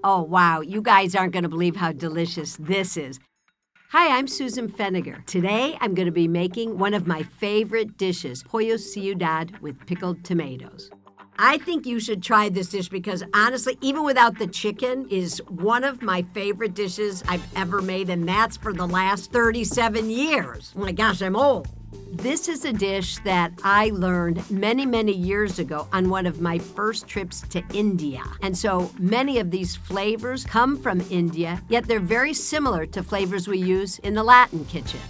Oh, wow, you guys aren't going to believe how delicious this is. Hi, I'm Susan Feniger. Today, I'm going to be making one of my favorite dishes, Pollo Ciudad with pickled tomatoes. I think you should try this dish because honestly, even without the chicken, is one of my favorite dishes I've ever made, and that's for the last 37 years. Oh my gosh, I'm old. This is a dish that I learned many, many years ago on one of my first trips to India. And so many of these flavors come from India, yet they're very similar to flavors we use in the Latin kitchen.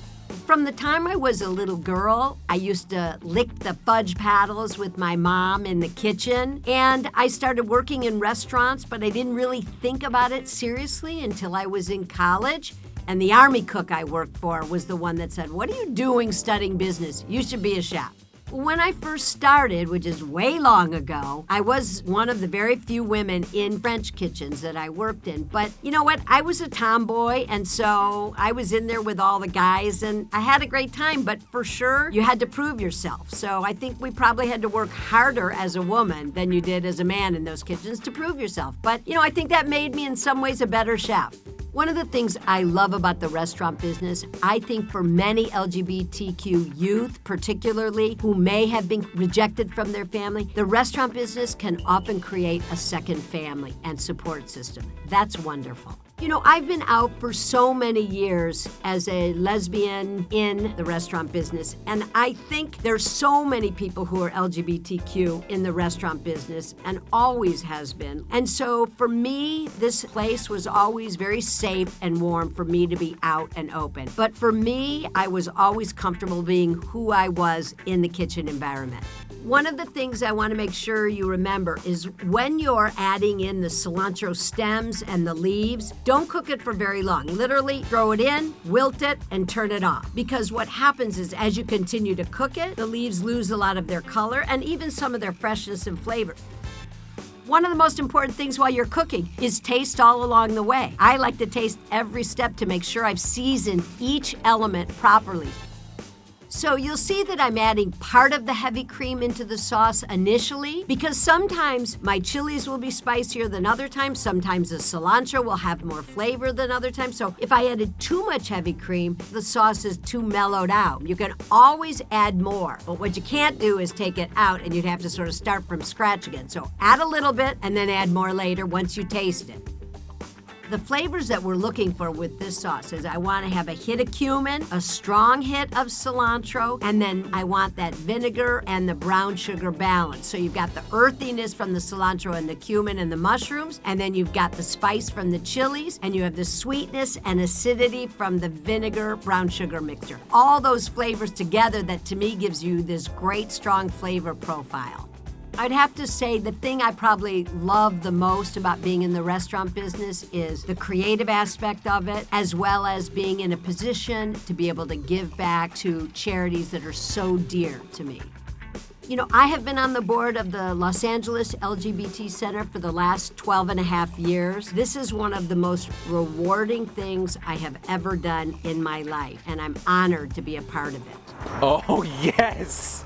From the time I was a little girl, I used to lick the fudge paddles with my mom in the kitchen. And I started working in restaurants, but I didn't really think about it seriously until I was in college. And the army cook I worked for was the one that said, "What are you doing studying business? You should be a chef." When I first started, which is way long ago, I was one of the very few women in French kitchens that I worked in. But you know what? I was a tomboy, and so I was in there with all the guys, and I had a great time. But for sure, you had to prove yourself. So I think we probably had to work harder as a woman than you did as a man in those kitchens to prove yourself. But I think that made me in some ways a better chef. One of the things I love about the restaurant business, I think for many LGBTQ youth, particularly who may have been rejected from their family, the restaurant business can often create a second family and support system. That's wonderful. I've been out for so many years as a lesbian in the restaurant business, and I think there's so many people who are LGBTQ in the restaurant business and always has been. And so for me, this place was always very safe and warm for me to be out and open. But for me, I was always comfortable being who I was in the kitchen environment. One of the things I want to make sure you remember is when you're adding in the cilantro stems and the leaves, don't cook it for very long. Literally throw it in, wilt it, and turn it off. Because what happens is as you continue to cook it, the leaves lose a lot of their color and even some of their freshness and flavor. One of the most important things while you're cooking is taste all along the way. I like to taste every step to make sure I've seasoned each element properly. So you'll see that I'm adding part of the heavy cream into the sauce initially because sometimes my chilies will be spicier than other times. Sometimes the cilantro will have more flavor than other times. So if I added too much heavy cream, the sauce is too mellowed out. You can always add more, but what you can't do is take it out and you'd have to sort of start from scratch again. So add a little bit and then add more later once you taste it. The flavors that we're looking for with this sauce is I want to have a hit of cumin, a strong hit of cilantro, and then I want that vinegar and the brown sugar balance. So you've got the earthiness from the cilantro and the cumin and the mushrooms, and then you've got the spice from the chilies, and you have the sweetness and acidity from the vinegar brown sugar mixture. All those flavors together that to me gives you this great strong flavor profile. I'd have to say the thing I probably love the most about being in the restaurant business is the creative aspect of it, as well as being in a position to be able to give back to charities that are so dear to me. I have been on the board of the Los Angeles LGBT Center for the last 12 and a half years. This is one of the most rewarding things I have ever done in my life, and I'm honored to be a part of it. Oh, yes!